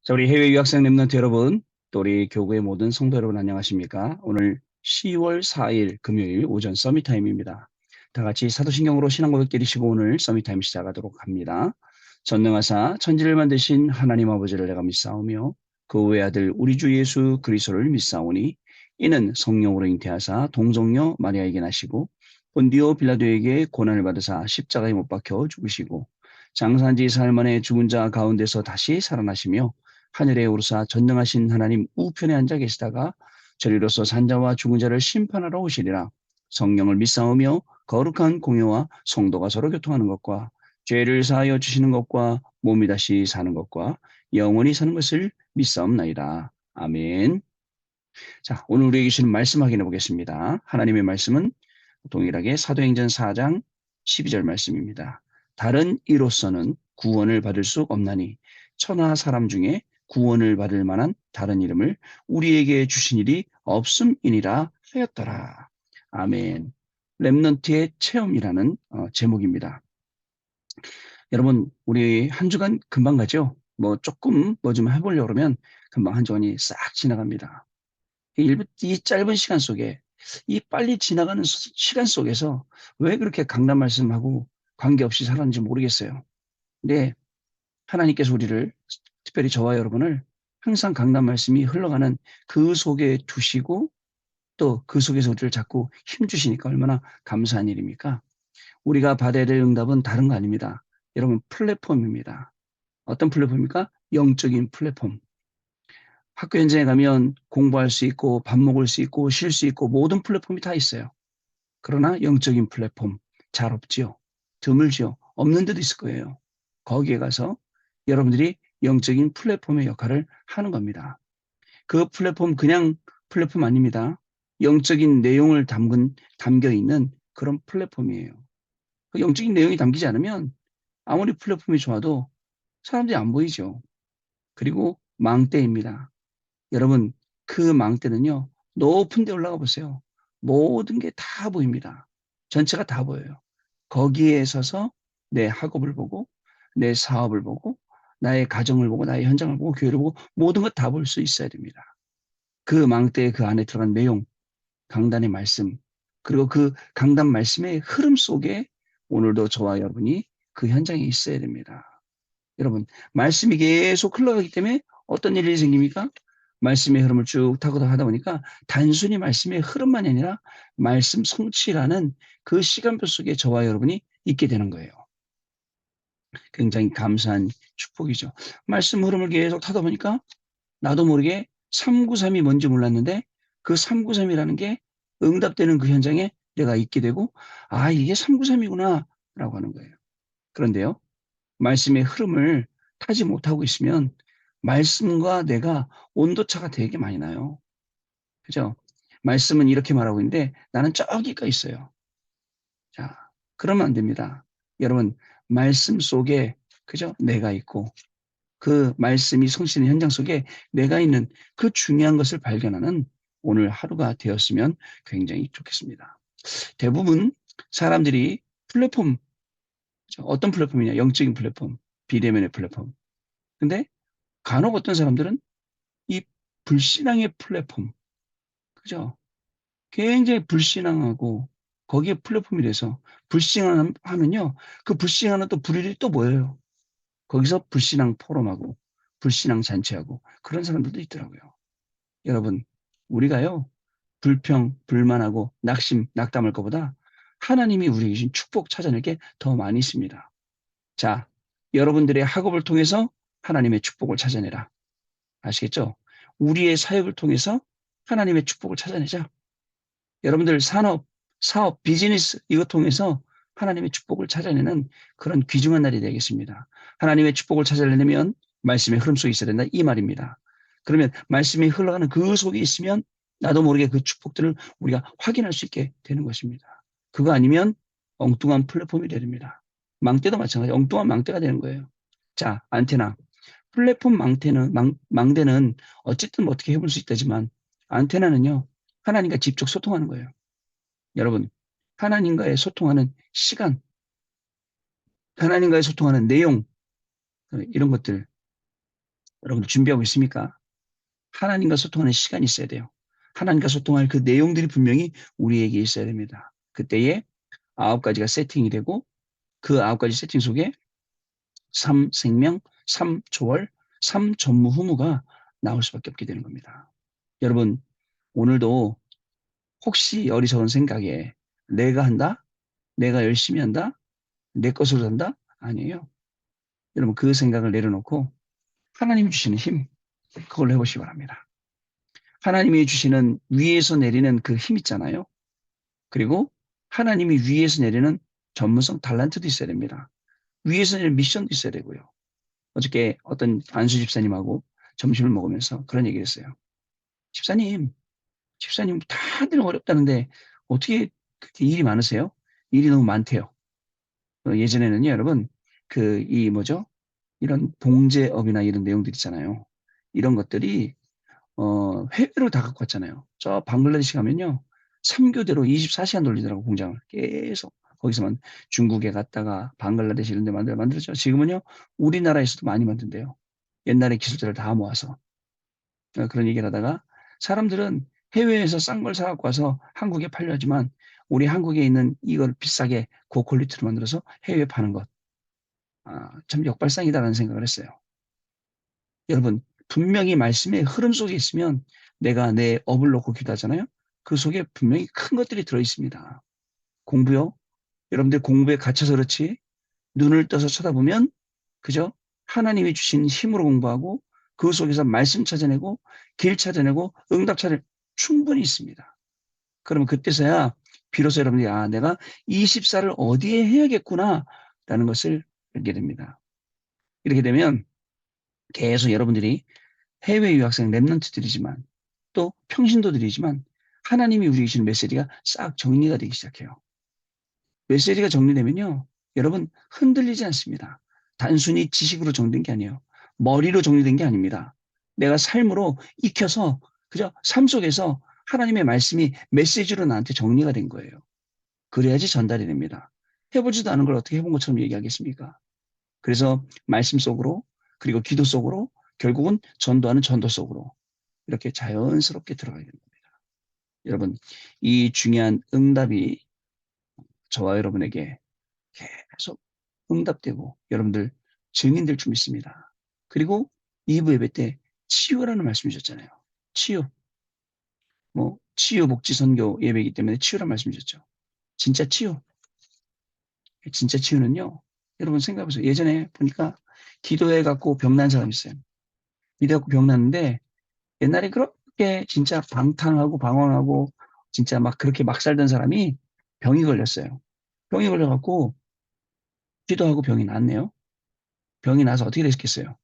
자, 우리 해외 유학생 랩런트 여러분, 또 우리 교구의 모든 성도 여러분 안녕하십니까? 오늘 10월 4일 금요일 오전 서밋타임입니다. 다 같이 사도신경으로 신앙 고백 드리시고 오늘 서밋타임 시작하도록 합니다. 전능하사 천지를 만드신 하나님 아버지를 내가 믿사오며 그 외아들 우리 주 예수 그리스도를 믿사오니 이는 성령으로 잉태하사 동정녀 마리아에게 나시고 본디오 빌라도에게 고난을 받으사 십자가에 못 박혀 죽으시고 장사한 지 사흘 만에 죽은 자 가운데서 다시 살아나시며 하늘에 오르사 전능하신 하나님 우편에 앉아 계시다가 저리로서 산자와 죽은 자를 심판하러 오시리라. 성령을 믿사오며 거룩한 공효와 성도가 서로 교통하는 것과 죄를 사하여 주시는 것과 몸이 다시 사는 것과 영원히 사는 것을 믿사옵나이다. 아멘. 자, 오늘 우리에게 주시는 말씀 확인해 보겠습니다. 하나님의 말씀은 동일하게 사도행전 4장 12절 말씀입니다. 다른 이로서는 구원을 받을 수 없나니 천하 사람 중에 구원을 받을 만한 다른 이름을 우리에게 주신 일이 없음이니라 하였더라. 아멘. 렘넌트의 체험이라는 제목입니다. 여러분, 우리 한 주간 금방 가죠? 뭐 조금 뭐 좀 해보려고 그러면 금방 한 주간이 싹 지나갑니다. 이 짧은 시간 속에 이 빨리 지나가는 시간 속에서 왜 그렇게 강단 말씀하고 관계없이 살았는지 모르겠어요. 근데 하나님께서 우리를 특별히 저와 여러분을 항상 강단 말씀이 흘러가는 그 속에 두시고 또 그 속에서 우리를 자꾸 힘주시니까 얼마나 감사한 일입니까? 우리가 받아야 될 응답은 다른 거 아닙니다. 여러분 플랫폼입니다. 어떤 플랫폼입니까? 영적인 플랫폼. 학교 현장에 가면 공부할 수 있고 밥 먹을 수 있고 쉴 수 있고 모든 플랫폼이 다 있어요. 그러나 영적인 플랫폼 잘 없지요. 드물지요. 없는 데도 있을 거예요. 거기에 가서 여러분들이 영적인 플랫폼의 역할을 하는 겁니다. 그 플랫폼 그냥 플랫폼 아닙니다. 영적인 내용을 담겨 있는 그런 플랫폼이에요. 그 영적인 내용이 담기지 않으면 아무리 플랫폼이 좋아도 사람들이 안 보이죠. 그리고 망대입니다. 여러분, 그 망대는요, 높은 데 올라가 보세요. 모든 게 다 보입니다. 전체가 다 보여요. 거기에 서서 내 학업을 보고, 내 사업을 보고, 나의 가정을 보고, 나의 현장을 보고, 교회를 보고, 모든 것 다 볼 수 있어야 됩니다. 그 망대의 그 안에 들어간 내용, 강단의 말씀, 그리고 그 강단 말씀의 흐름 속에 오늘도 저와 여러분이 그 현장에 있어야 됩니다. 여러분, 말씀이 계속 흘러가기 때문에 어떤 일이 생깁니까? 말씀의 흐름을 쭉 타고 하다 보니까 단순히 말씀의 흐름만이 아니라 말씀 성취라는 그 시간표 속에 저와 여러분이 있게 되는 거예요. 굉장히 감사한 축복이죠. 말씀 흐름을 계속 타다 보니까 나도 모르게 393이 뭔지 몰랐는데 그 393이라는 게 응답되는 그 현장에 내가 있게 되고 아, 이게 393이구나 라고 하는 거예요. 그런데요. 말씀의 흐름을 타지 못하고 있으면 말씀과 내가 온도차가 되게 많이 나요. 그죠? 말씀은 이렇게 말하고 있는데 나는 저기가 있어요. 자, 그러면 안 됩니다. 여러분, 말씀 속에, 그죠? 내가 있고, 그 말씀이 성취는 현장 속에 내가 있는 그 중요한 것을 발견하는 오늘 하루가 되었으면 굉장히 좋겠습니다. 대부분 사람들이 플랫폼, 어떤 플랫폼이냐? 영적인 플랫폼, 비대면의 플랫폼. 근데 간혹 어떤 사람들은 이 불신앙의 플랫폼, 그죠? 굉장히 불신앙하고 거기에 플랫폼이 돼서 불신앙하면요. 그 불신앙은 또 불일이 또 뭐예요? 거기서 불신앙 포럼하고 불신앙 잔치하고 그런 사람들도 있더라고요. 여러분, 우리가요. 불평, 불만하고 낙심, 낙담할 것보다 하나님이 우리에게 주신 축복 찾아낼 게 더 많이 있습니다. 자, 여러분들의 학업을 통해서 하나님의 축복을 찾아내라. 아시겠죠? 우리의 사역을 통해서 하나님의 축복을 찾아내자. 여러분들 산업, 사업, 비즈니스 이것 통해서 하나님의 축복을 찾아내는 그런 귀중한 날이 되겠습니다. 하나님의 축복을 찾아내려면 말씀의 흐름 속에 있어야 된다 이 말입니다. 그러면 말씀이 흘러가는 그 속에 있으면 나도 모르게 그 축복들을 우리가 확인할 수 있게 되는 것입니다. 그거 아니면 엉뚱한 플랫폼이 됩니다. 망대도 마찬가지 엉뚱한 망대가 되는 거예요. 자, 안테나. 플랫폼 망대는 어쨌든 어떻게 해볼 수 있다지만 안테나는요, 하나님과 직접 소통하는 거예요. 여러분, 하나님과의 소통하는 시간, 하나님과의 소통하는 내용, 이런 것들, 여러분들 준비하고 있습니까? 하나님과 소통하는 시간이 있어야 돼요. 하나님과 소통할 그 내용들이 분명히 우리에게 있어야 됩니다. 그때에 9가지가 세팅이 되고 그 9가지 세팅 속에 3생명, 3조월, 3전무후무가 나올 수밖에 없게 되는 겁니다. 여러분, 오늘도 혹시 어리석은 생각에 내가 한다? 내가 열심히 한다? 내 것으로 한다? 아니에요. 여러분, 그 생각을 내려놓고 하나님이 주시는 힘, 그걸로 해보시기 바랍니다. 하나님이 주시는 위에서 내리는 그 힘 있잖아요. 그리고 하나님이 위에서 내리는 전문성, 달란트도 있어야 됩니다. 위에서 내리는 미션도 있어야 되고요. 어저께 어떤 안수 집사님하고 점심을 먹으면서 그런 얘기를 했어요. 집사님, 집사님 다들 어렵다는데 어떻게 그렇게 일이 많으세요? 일이 너무 많대요. 예전에는요, 여러분, 이 뭐죠? 이런 봉제업이나 이런 내용들 있잖아요. 이런 것들이 해외로 다 갖고 왔잖아요. 저 방글라데시 가면요. 3교대로 24시간 돌리더라고, 공장을. 계속. 거기서만 중국에 갔다가 방글라데시 이런 데 만들었죠. 지금은요, 우리나라에서도 많이 만든대요. 옛날의 기술들을 다 모아서. 그런 얘기를 하다가 사람들은 해외에서 싼 걸 사갖고 와서 한국에 팔려지만 우리 한국에 있는 이걸 비싸게 고퀄리티로 만들어서 해외에 파는 것. 참 역발상이다라는 생각을 했어요. 여러분, 분명히 말씀의 흐름 속에 있으면 내가 내 업을 놓고 기도하잖아요. 그 속에 분명히 큰 것들이 들어있습니다. 공부요. 여러분들 공부에 갇혀서 그렇지 눈을 떠서 쳐다보면 그죠? 하나님이 주신 힘으로 공부하고 그 속에서 말씀 찾아내고 길 찾아내고 응답 찾아내 충분히 있습니다. 그러면 그때서야 비로소 여러분들이 내가 24를 어디에 해야겠구나라는 것을 알게 됩니다. 이렇게 되면 계속 여러분들이 해외 유학생 랩런트들이지만 또 평신도들이지만 하나님이 우리에게 주는 메시지가 싹 정리가 되기 시작해요. 메시지가 정리되면요. 여러분 흔들리지 않습니다. 단순히 지식으로 정리된 게 아니에요. 머리로 정리된 게 아닙니다. 내가 삶으로 익혀서 그죠? 삶 속에서 하나님의 말씀이 메시지로 나한테 정리가 된 거예요. 그래야지 전달이 됩니다. 해보지도 않은 걸 어떻게 해본 것처럼 얘기하겠습니까? 그래서 말씀 속으로 그리고 기도 속으로 결국은 전도하는 전도 속으로 이렇게 자연스럽게 들어가야 됩니다. 여러분, 이 중요한 응답이 저와 여러분에게 계속 응답되고 여러분들 증인될 줄 믿습니다. 그리고 2부 예배 때 치유라는 말씀 주셨잖아요. 치유. 치유 복지 선교 예배이기 때문에 치유라는 말씀 주셨죠. 진짜 치유. 진짜 치유는요. 여러분 생각해 보세요. 예전에 보니까 기도해 갖고 병난 사람이 있어요. 기도해 갖고 병났는데 옛날에 그렇게 진짜 방탕하고 방황하고 진짜 막 그렇게 막 살던 사람이 병이 걸렸어요. 병이 걸려 갖고 기도하고 병이 났네요. 병이 나서 어떻게 됐겠어요?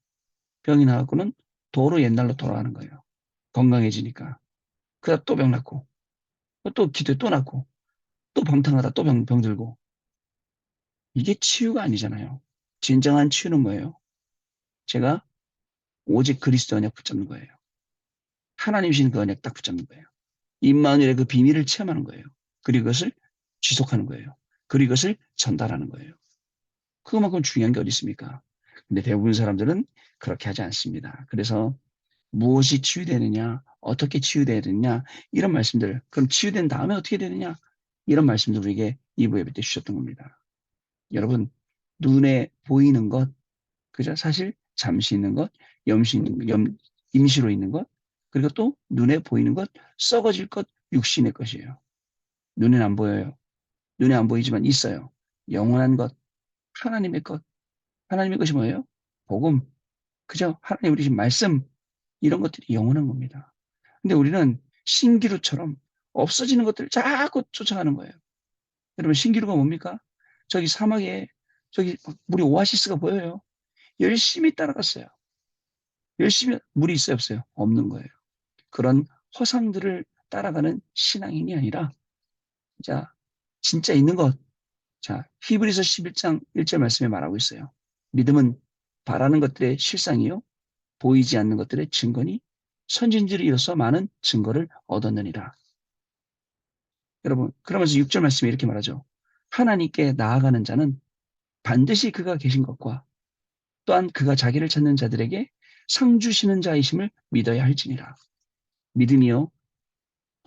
병이 나갖고는 도로 옛날로 돌아가는 거예요. 건강해지니까. 그러다 또 병 났고, 또 기도에 또 났고, 또 방탕하다 또 병 들고. 이게 치유가 아니잖아요. 진정한 치유는 뭐예요? 제가 오직 그리스도 언약 붙잡는 거예요. 하나님 주신 그 언약 딱 붙잡는 거예요. 임마누엘의 그 비밀을 체험하는 거예요. 그리고 그것을 지속하는 거예요. 그리고 이것을 전달하는 거예요. 그거만큼 중요한 게 어디 있습니까? 근데 대부분 사람들은 그렇게 하지 않습니다. 그래서 무엇이 치유되느냐, 어떻게 치유돼야 되느냐, 이런 말씀들, 그럼 치유된 다음에 어떻게 되느냐, 이런 말씀들 우리에게 2부 예배 때 주셨던 겁니다. 여러분, 눈에 보이는 것, 그죠? 사실 잠시 있는 것, 임시로 있는 것, 그리고 또 눈에 보이는 것, 썩어질 것, 육신의 것이에요. 눈에는 안 보여요. 눈에 안 보이지만 있어요. 영원한 것, 하나님의 것. 하나님의 것이 뭐예요? 복음. 그죠? 하나님 우리 신 말씀. 이런 것들이 영원한 겁니다. 근데 우리는 신기루처럼 없어지는 것들을 자꾸 쫓아가는 거예요. 여러분, 신기루가 뭡니까? 저기 사막에 저기 물이 오아시스가 보여요. 열심히 따라갔어요. 열심히 물이 있어요, 없어요? 없는 거예요. 그런 허상들을 따라가는 신앙인이 아니라 자, 진짜 있는 것. 자, 히브리서 11장 1절 말씀에 말하고 있어요. 믿음은 바라는 것들의 실상이요 보이지 않는 것들의 증거니 선진들이 이로써 많은 증거를 얻었느니라. 여러분, 그러면서 6절 말씀에 이렇게 말하죠. 하나님께 나아가는 자는 반드시 그가 계신 것과 또한 그가 자기를 찾는 자들에게 상 주시는 자이심을 믿어야 할지니라. 믿음이요,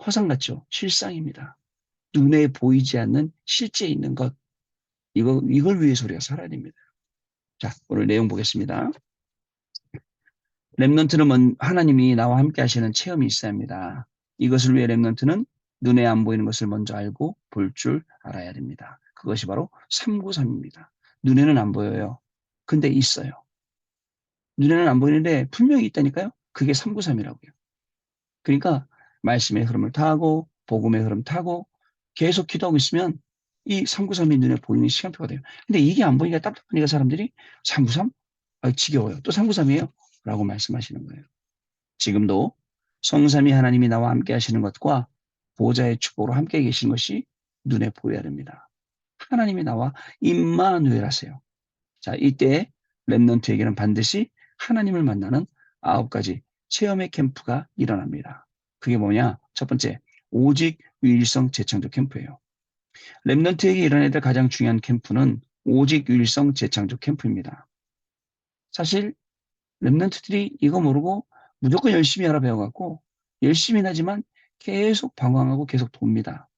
허상 같죠? 실상입니다. 눈에 보이지 않는 실제 있는 것, 이걸 위해서 우리가 살아야 됩니다. 자, 오늘 내용 보겠습니다. 렘넌트는 하나님이 나와 함께 하시는 체험이 있어야 합니다. 이것을 위해 렘넌트는 눈에 안 보이는 것을 먼저 알고 볼 줄 알아야 됩니다. 그것이 바로 393입니다. 눈에는 안 보여요. 근데 있어요. 눈에는 안 보이는데 분명히 있다니까요. 그게 393이라고요. 그러니까 말씀의 흐름을 타고 복음의 흐름 타고 계속 기도하고 있으면 이 393이 눈에 보이는 시간표가 돼요. 근데 이게 안 보이니까 답답하니까 사람들이 393? 아, 지겨워요. 또 393이에요? 라고 말씀하시는 거예요. 지금도 성삼위 하나님이 나와 함께 하시는 것과 보좌의 축복으로 함께 계신 것이 눈에 보여야 됩니다. 하나님이 나와 임마누엘 하세요. 자, 이때 렘넌트에게는 반드시 하나님을 만나는 9가지 체험의 캠프가 일어납니다. 그게 뭐냐? 첫 번째, 오직 유일성 재창조 캠프예요. 렘넌트에게 일어나야 될 가장 중요한 캠프는 오직 유일성 재창조 캠프입니다. 사실 렘넌트들이 이거 모르고 무조건 열심히 하라 배워갖고 열심히 하지만 계속 방황하고 계속 돕니다.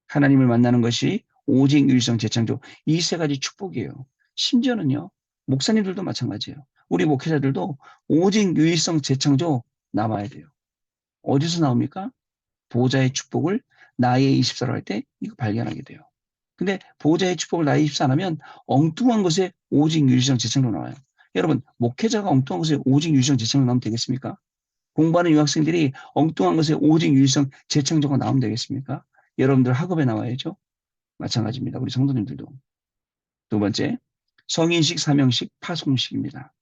하나님을 만나는 것이 오직 유일성 재창조 이 세 가지 축복이에요. 심지어는요, 목사님들도 마찬가지예요. 우리 목회자들도 오직 유일성 재창조 남아야 돼요. 어디서 나옵니까? 보좌의 축복을 나의 24로 할 때 이거 발견하게 돼요. 근데 보좌의 축복을 나의 24 안 하면 엉뚱한 것에 오직 유일성 재창조 나와요. 여러분, 목회자가 엉뚱한 것에 오직 유일성 재창조 나오면 되겠습니까? 공부하는 유학생들이 엉뚱한 것에 오직 유일성 재창조가 나오면 되겠습니까? 여러분들 학업에 나와야죠. 마찬가지입니다. 우리 성도님들도. 두 번째, 성인식, 사명식, 파송식입니다.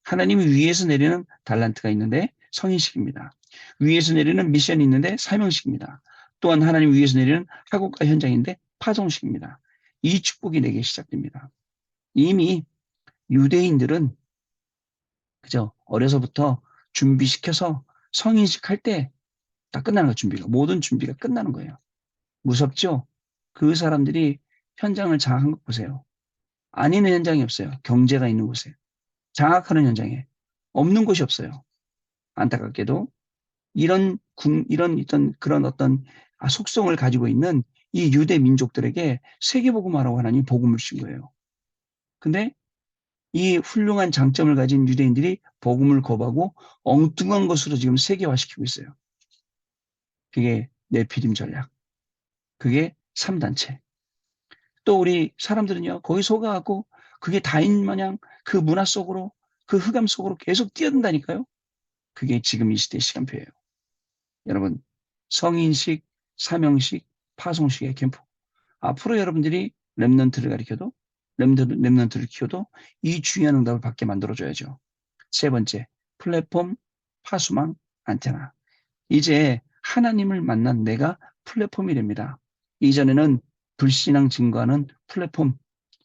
하나님이 위에서 내리는 달란트가 있는데 성인식입니다. 위에서 내리는 미션이 있는데 사명식입니다. 또한 하나님 위에서 내리는 학업과 현장인데 파송식입니다. 이 축복이 내게 시작됩니다. 이미 유대인들은 그죠? 어려서부터 준비시켜서 성인식 할 때 다 끝나는 거예요. 준비가. 모든 준비가 끝나는 거예요. 무섭죠? 그 사람들이 현장을 장악한 거 보세요. 안 있는 현장이 없어요. 경제가 있는 곳에. 장악하는 현장에. 없는 곳이 없어요. 안타깝게도 이런 그런 어떤 속성을 가지고 있는 이 유대 민족들에게 세계복음화라고 하나님 복음을 주신 거예요. 근데 이 훌륭한 장점을 가진 유대인들이 복음을 거부하고 엉뚱한 것으로 지금 세계화시키고 있어요. 그게 네피림 전략. 그게 3단체. 또 우리 사람들은요, 거기 속아갖고 그게 다인 마냥 그 문화 속으로, 그 흑암 속으로 계속 뛰어든다니까요. 그게 지금 이 시대의 시간표예요. 여러분, 성인식, 사명식, 파송식의 캠프. 앞으로 여러분들이 렘넌트를 가리켜도, 렘넌트를 키워도 이 중요한 응답을 받게 만들어줘야죠. 세 번째, 플랫폼, 파수망, 안테나. 이제 하나님을 만난 내가 플랫폼이 됩니다. 이전에는 불신앙 증거하는 플랫폼,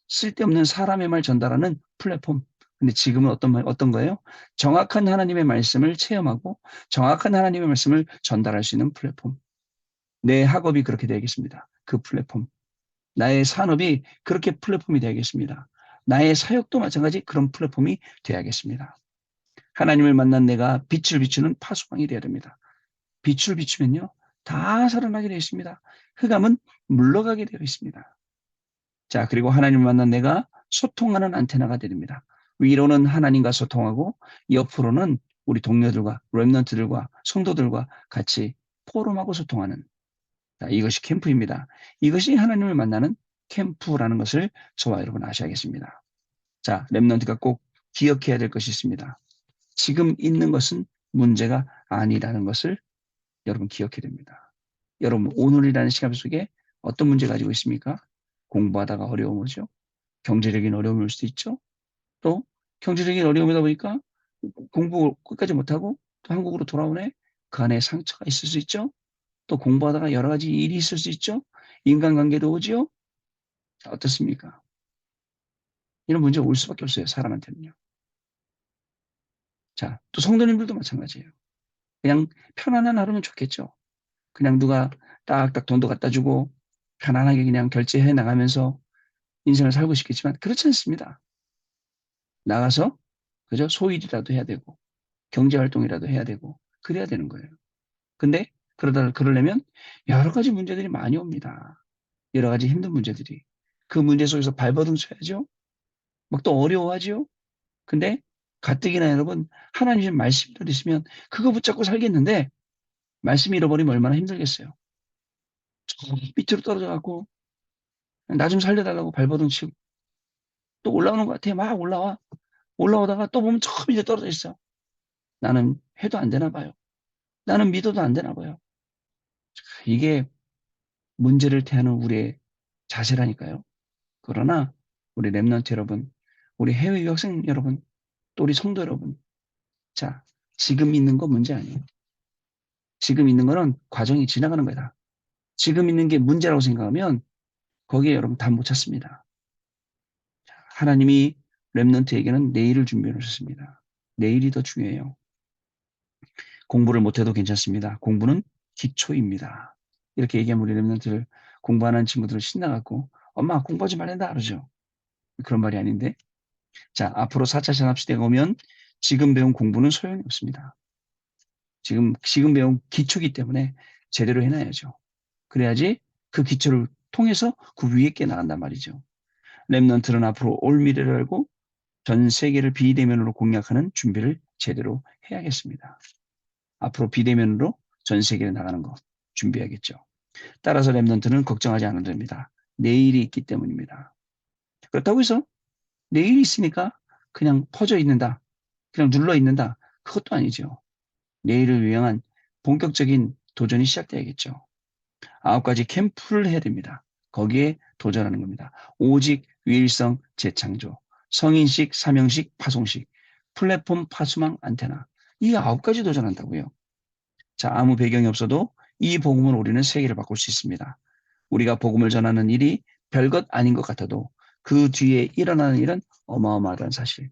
쓸데없는 사람의 말 전달하는 플랫폼. 근데 지금은 어떤 거예요? 정확한 하나님의 말씀을 체험하고 정확한 하나님의 말씀을 전달할 수 있는 플랫폼. 내 학업이 그렇게 되겠습니다. 그 플랫폼. 나의 산업이 그렇게 플랫폼이 되겠습니다. 나의 사역도 마찬가지 그런 플랫폼이 되야겠습니다. 하나님을 만난 내가 빛을 비추는 파수방이 되어야 됩니다. 빛을 비추면요, 다 살아나게 되어 있습니다. 흑암은 물러가게 되어 있습니다. 자, 그리고 하나님을 만난 내가 소통하는 안테나가 됩니다. 위로는 하나님과 소통하고 옆으로는 우리 동료들과 렘넌트들과 성도들과 같이 포럼하고 소통하는, 자, 이것이 캠프입니다. 이것이 하나님을 만나는 캠프라는 것을 저와 여러분 아셔야겠습니다. 자, 렘넌트가 꼭 기억해야 될 것이 있습니다. 지금 있는 것은 문제가 아니라는 것을 여러분 기억해야 됩니다. 여러분, 오늘이라는 시간 속에 어떤 문제 가지고 있습니까? 공부하다가 어려움 오죠. 경제적인 어려움일 수도 있죠. 또 경제적인 어려움이다 보니까 공부 끝까지 못하고 또 한국으로 돌아오네. 그 안에 상처가 있을 수 있죠. 또 공부하다가 여러 가지 일이 있을 수 있죠. 인간관계도 오지요. 자, 어떻습니까? 이런 문제가 올 수밖에 없어요. 사람한테는요. 자, 또 성도님들도 마찬가지예요. 그냥 편안한 하루면 좋겠죠. 그냥 누가 딱딱 돈도 갖다 주고 편안하게 그냥 결제해 나가면서 인생을 살고 싶겠지만 그렇지 않습니다. 나가서 그저 소일이라도 해야 되고 경제활동이라도 해야 되고 그래야 되는 거예요. 근데 그러려면 여러 가지 문제들이 많이 옵니다. 여러 가지 힘든 문제들이. 그 문제 속에서 발버둥 쳐야죠. 막 또 어려워하죠. 근데 가뜩이나 여러분 하나님의 말씀이 있으면 그거 붙잡고 살겠는데 말씀 잃어버리면 얼마나 힘들겠어요. 저 밑으로 떨어져 갖고 나 좀 살려달라고 발버둥 치고 또 올라오는 것 같아. 막 올라와. 올라오다가 또 보면 저 밑에 떨어져 있어. 나는 해도 안 되나 봐요. 나는 믿어도 안 되나 봐요. 이게 문제를 대하는 우리의 자세라니까요. 그러나 우리 렘넌트 여러분, 우리 해외 유학생 여러분, 또 우리 성도 여러분, 자, 지금 있는 거 문제 아니에요. 지금 있는 거는 과정이 지나가는 거다. 지금 있는 게 문제라고 생각하면 거기에 여러분 다 못 찾습니다. 하나님이 렘넌트에게는 내일을 준비해 놓으셨습니다. 내일이 더 중요해요. 공부를 못해도 괜찮습니다. 공부는 기초입니다. 이렇게 얘기하면 우리 렘넌트들 공부하는 친구들을 신나갖고 엄마 공부하지 말란다 그러죠. 그런 말이 아닌데 자 앞으로 4차 산업시대가 오면 지금 배운 공부는 소용이 없습니다. 지금 배운 기초기 때문에 제대로 해놔야죠. 그래야지 그 기초를 통해서 그 위에 게 나간단 말이죠. 렘넌트는 앞으로 올 미래를 알고 전 세계를 비대면으로 공략하는 준비를 제대로 해야겠습니다. 앞으로 비대면으로 전 세계를 나가는 거 준비해야겠죠. 따라서 렘넌트는 걱정하지 않아도 됩니다. 내일이 있기 때문입니다. 그렇다고 해서 내일이 있으니까 그냥 퍼져 있는다. 그냥 눌러 있는다. 그것도 아니죠. 내일을 위한 본격적인 도전이 시작돼야겠죠. 9가지 캠프를 해야 됩니다. 거기에 도전하는 겁니다. 오직 유일성 재창조, 성인식, 사명식, 파송식, 플랫폼 파수망 안테나. 이 9가지 도전한다고요. 자, 아무 배경이 없어도 이 복음을 우리는 세계를 바꿀 수 있습니다. 우리가 복음을 전하는 일이 별것 아닌 것 같아도 그 뒤에 일어나는 일은 어마어마하다는 사실.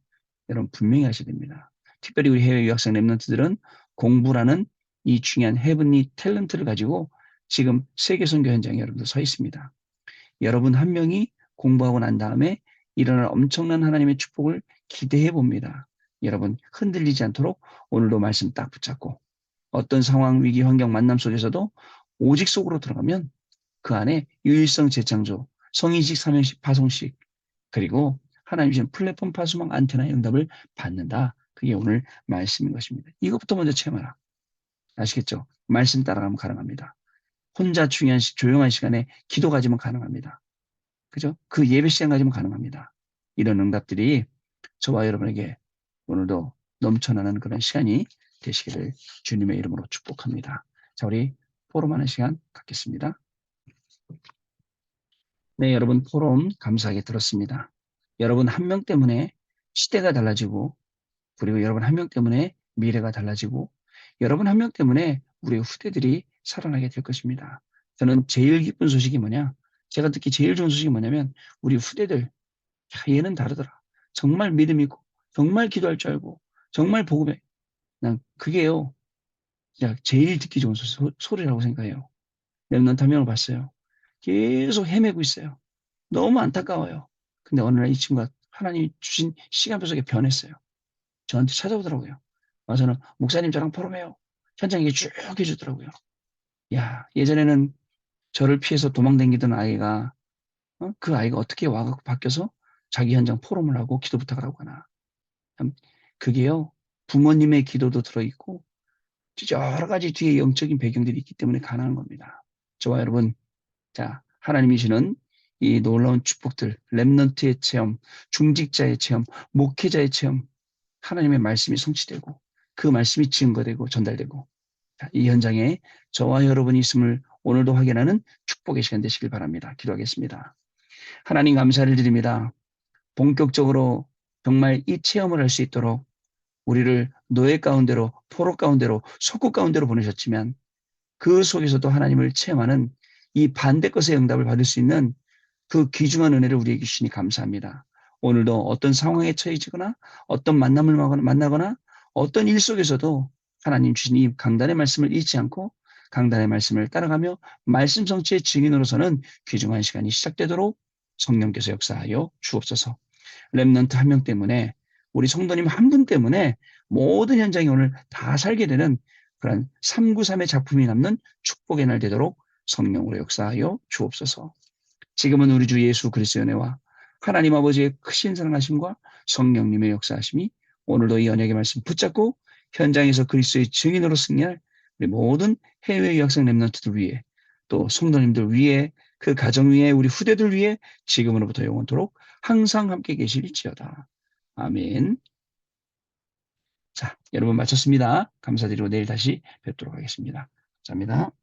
여러분 분명히 하셔야 됩니다. 특별히 우리 해외 유학생 랩런트들은 공부라는 이 중요한 헤븐리 탤런트를 가지고 지금 세계 선교 현장에 여러분들 서 있습니다. 여러분 한 명이 공부하고 난 다음에 일어날 엄청난 하나님의 축복을 기대해 봅니다. 여러분 흔들리지 않도록 오늘도 말씀 딱 붙잡고 어떤 상황, 위기, 환경, 만남 속에서도 오직 속으로 들어가면 그 안에 유일성 재창조, 성인식, 사명식, 파송식, 그리고 하나님 주신 플랫폼 파수망 안테나의 응답을 받는다. 그게 오늘 말씀인 것입니다. 이것부터 먼저 체험하라. 아시겠죠? 말씀 따라가면 가능합니다. 혼자 중요한 조용한 시간에 기도 가지면 가능합니다. 그죠? 그 예배 시간 가지면 가능합니다. 이런 응답들이 저와 여러분에게 오늘도 넘쳐나는 그런 시간이 되시기를 주님의 이름으로 축복합니다. 자, 우리 포럼하는 시간 갖겠습니다. 네, 여러분 포럼 감사하게 들었습니다. 여러분 한 명 때문에 시대가 달라지고 그리고 여러분 한 명 때문에 미래가 달라지고 여러분 한 명 때문에 우리 후대들이 살아나게 될 것입니다. 저는 제일 기쁜 소식이 뭐냐? 제가 듣기 제일 좋은 소식이 뭐냐면 우리 후대들, 야, 얘는 다르더라. 정말 믿음 있고 정말 기도할 줄 알고 정말 복음에 난 그게요. 제일 듣기 좋은 소리라고 생각해요. 랩런트 한 명을 봤어요. 계속 헤매고 있어요. 너무 안타까워요. 근데 어느 날 이 친구가 하나님이 주신 시간표 속에 변했어요. 저한테 찾아오더라고요. 와서는 목사님 저랑 포럼해요. 현장 얘기 쭉 해주더라고요. 야, 예전에는 저를 피해서 도망다니던 아이가 그 아이가 어떻게 와갖고 바뀌어서 자기 현장 포럼을 하고 기도 부탁을 하고 하나. 참 그게요. 부모님의 기도도 들어있고 여러 가지 뒤에 영적인 배경들이 있기 때문에 가능한 겁니다. 저와 여러분, 자 하나님이 주는 이 놀라운 축복들, 렘넌트의 체험, 중직자의 체험, 목회자의 체험, 하나님의 말씀이 성취되고 그 말씀이 증거되고 전달되고 자, 이 현장에 저와 여러분이 있음을 오늘도 확인하는 축복의 시간 되시길 바랍니다. 기도하겠습니다. 하나님 감사를 드립니다. 본격적으로 정말 이 체험을 할 수 있도록 우리를 노예 가운데로 포로 가운데로 속국 가운데로 보내셨지만 그 속에서도 하나님을 체험하는 이 반대 것의 응답을 받을 수 있는 그 귀중한 은혜를 우리에게 주시니 감사합니다. 오늘도 어떤 상황에 처해지거나 어떤 만남을 만나거나 어떤 일 속에서도 하나님 주신 이 강단의 말씀을 잊지 않고 강단의 말씀을 따라가며 말씀 성취의 증인으로서는 귀중한 시간이 시작되도록 성령께서 역사하여 주옵소서. 렘넌트 한 명 때문에 우리 성도님 한 분 때문에 모든 현장이 오늘 다 살게 되는 그런 393의 작품이 남는 축복의 날 되도록 성령으로 역사하여 주옵소서. 지금은 우리 주 예수 그리스도의 은혜와 하나님 아버지의 크신 사랑하심과 성령님의 역사하심이 오늘도 이 언약의 말씀 붙잡고 현장에서 그리스도의 증인으로 승리할 우리 모든 해외 유학생 렘넌트들 위해 또 성도님들 위해 그 가정 위에 우리 후대들 위해 지금으로부터 영원토록 항상 함께 계실지어다. 아멘. 자, 여러분 마쳤습니다. 감사드리고 내일 다시 뵙도록 하겠습니다. 감사합니다.